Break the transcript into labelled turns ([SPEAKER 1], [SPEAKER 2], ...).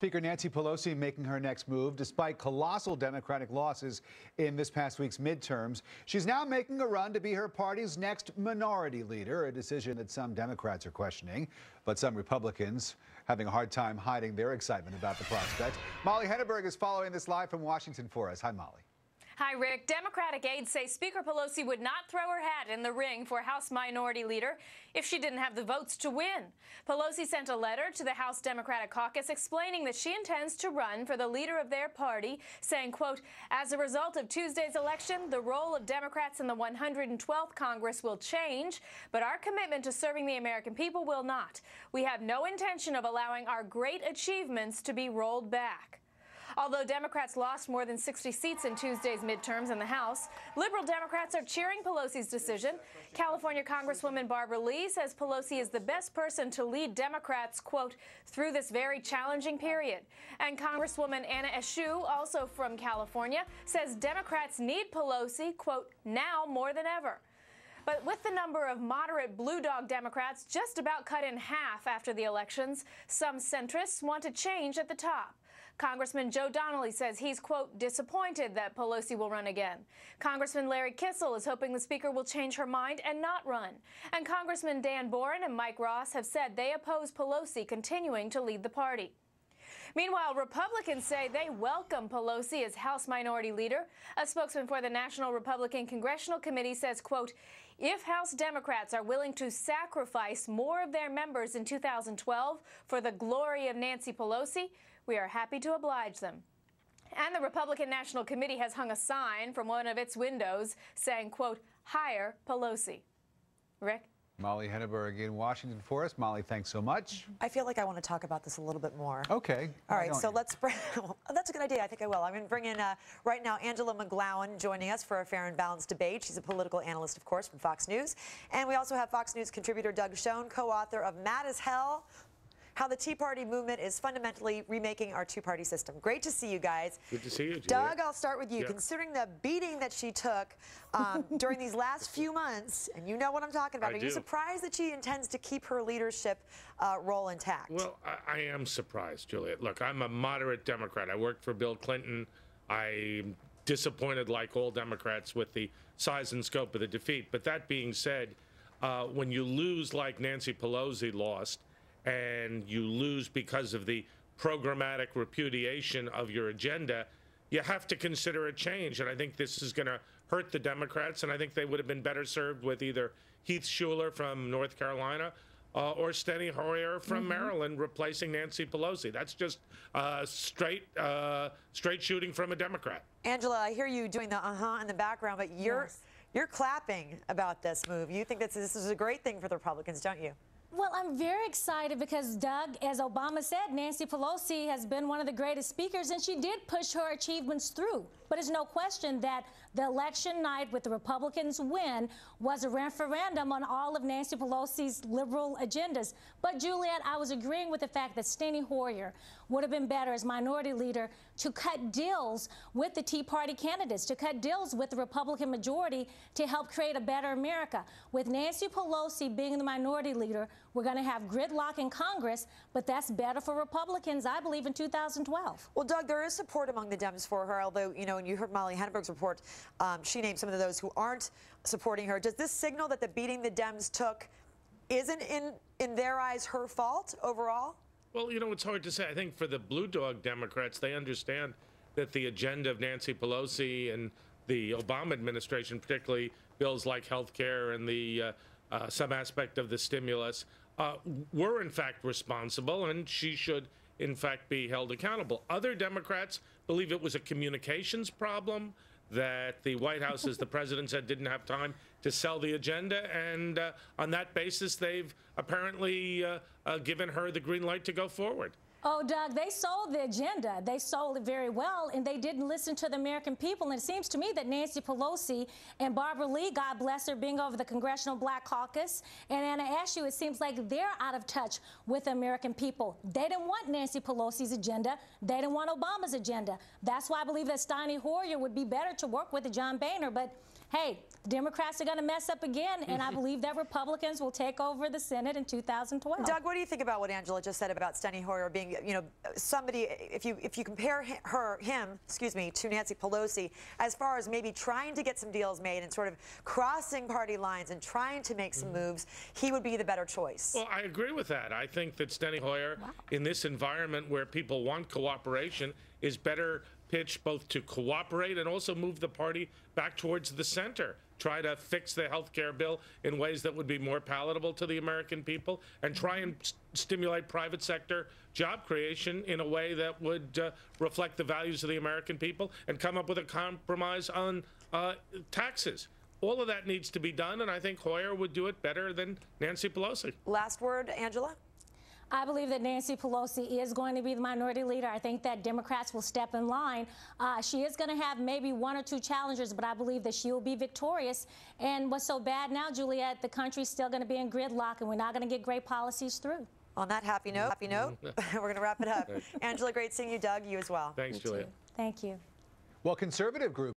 [SPEAKER 1] Speaker Nancy Pelosi making her next move despite colossal Democratic losses in this past week's midterms. She's now making a run to be her party's next minority leader, a decision that some Democrats are questioning, but some Republicans having a hard time hiding their excitement about the prospect. Molly Henneberg is following this live from Washington for us. Hi, Molly.
[SPEAKER 2] Hi, Rick. Democratic aides say Speaker Pelosi would not throw her hat in the ring for House Minority Leader if she didn't have the votes to win. Pelosi sent a letter to the House Democratic Caucus explaining that she intends to run for the leader of their party, saying, quote, as a result of Tuesday's election, the role of Democrats in the 112th Congress will change, but our commitment to serving the American people will not. We have no intention of allowing our great achievements to be rolled back. Although Democrats lost more than 60 seats in Tuesday's midterms in the House, liberal Democrats are cheering Pelosi's decision. California Congresswoman Barbara Lee says Pelosi is the best person to lead Democrats, quote, through this very challenging period. And Congresswoman Anna Eshoo, also from California, says Democrats need Pelosi, quote, now more than ever. But with the number of moderate blue dog Democrats just about cut in half after the elections, some centrists want a change at the top. Congressman Joe Donnelly says he's, quote, disappointed that Pelosi will run again. Congressman Larry Kissel is hoping the Speaker will change her mind and not run. And Congressman Dan Boren and Mike Ross have said they oppose Pelosi continuing to lead the party. Meanwhile, Republicans say they welcome Pelosi as House Minority Leader. A spokesman for the National Republican Congressional Committee says, quote, if House Democrats are willing to sacrifice more of their members in 2012 for the glory of Nancy Pelosi, we are happy to oblige them. And the Republican National Committee has hung a sign from one of its windows saying, quote, hire Pelosi. Rick?
[SPEAKER 1] Molly Henneberg in Washington for us. Molly, thanks so much.
[SPEAKER 3] I feel like I want to talk about this a little bit more.
[SPEAKER 1] Okay.
[SPEAKER 3] All right, so let's bring, well, that's a good idea. I think I will. I'm going to bring in right now Angela McGlowan joining us for a fair and balanced debate. She's a political analyst, of course, from Fox News. And we also have Fox News contributor Doug Schoen, co-author of Mad as Hell: How the Tea Party Movement is Fundamentally Remaking Our Two-Party System. Great to see you guys.
[SPEAKER 4] Good to see you, Juliet.
[SPEAKER 3] Doug, I'll start with you.
[SPEAKER 4] Yeah.
[SPEAKER 3] Considering the beating that she took during these last few months, and you know what I'm talking about, are you surprised that she intends to keep her leadership role intact?
[SPEAKER 4] Well, I am surprised, Juliet. Look, I'm a moderate Democrat. I worked for Bill Clinton. I'm disappointed, like all Democrats, with the size and scope of the defeat. But that being said, when you lose like Nancy Pelosi lost, and you lose because of the programmatic repudiation of your agenda, you have to consider a change. And I think this is going to hurt the Democrats, and I think they would have been better served with either Heath Shuler from North Carolina or Steny Hoyer from Maryland replacing Nancy Pelosi. That's just straight shooting from a Democrat.
[SPEAKER 3] Angela, I hear you doing the in the background, but you're clapping about this move. You think that this is a great thing for the Republicans, don't you?
[SPEAKER 5] Well, I'm very excited because, Doug, as Obama said, Nancy Pelosi has been one of the greatest speakers, and she did push her achievements through. But there's no question that the election night with the Republicans' win was a referendum on all of Nancy Pelosi's liberal agendas. But, Juliet, I was agreeing with the fact that Steny Hoyer would have been better as minority leader to cut deals with the Tea Party candidates, to cut deals with the Republican majority to help create a better America. With Nancy Pelosi being the minority leader, we're going to have gridlock in Congress, but that's better for Republicans, I believe, in 2012.
[SPEAKER 3] Well, Doug, there is support among the Dems for her, although, you know, when you heard Molly Henneberg's report, she named some of those who aren't supporting her. Does this signal that the beating the Dems took isn't, in their eyes, her fault overall?
[SPEAKER 4] Well, you know, it's hard to say. I think for the blue dog Democrats, they understand that the agenda of Nancy Pelosi and the Obama administration, particularly bills like health care and the some aspect of the stimulus, were in fact responsible, and she should in fact be held accountable. Other Democrats believe it was a communications problem, that the White House, as the president said, didn't have time to sell the agenda, and on that basis they've apparently given her the green light to go forward.
[SPEAKER 5] Oh, Doug, they sold the agenda. They sold it very well, and they didn't listen to the American people. And it seems to me that Nancy Pelosi and Barbara Lee, God bless her, being over the Congressional Black Caucus, and Anna Eshoo, it seems like they're out of touch with the American people. They didn't want Nancy Pelosi's agenda. They didn't want Obama's agenda. That's why I believe that Steny Hoyer would be better to work with John Boehner. But, hey, the Democrats are going to mess up again, and I believe that Republicans will take over the Senate in 2012.
[SPEAKER 3] Doug, what do you think about what Angela just said about Steny Hoyer being, you know, somebody, if you compare him, to Nancy Pelosi, as far as maybe trying to get some deals made and sort of crossing party lines and trying to make some moves, he would be the better choice?
[SPEAKER 4] Well, I agree with that. I think that Steny Hoyer, in this environment where people want cooperation, is better pitched both to cooperate and also move the party back towards the center. Try to fix the health care bill in ways that would be more palatable to the American people, and try and stimulate private sector job creation in a way that would reflect the values of the American people, and come up with a compromise on taxes. All of that needs to be done, and I think Hoyer would do it better than Nancy Pelosi.
[SPEAKER 3] Last word, Angela?
[SPEAKER 5] I believe that Nancy Pelosi is going to be the minority leader. I think that Democrats will step in line. She is going to have maybe one or two challengers, but I believe that she will be victorious. And what's so bad now, Juliet, the country's still going to be in gridlock, and we're not going to get great policies through.
[SPEAKER 3] On that happy note, we're going to wrap it up. Angela, great seeing you. Doug, you as well.
[SPEAKER 4] Thanks, Juliet.
[SPEAKER 5] Thank you.
[SPEAKER 1] Well, conservative groups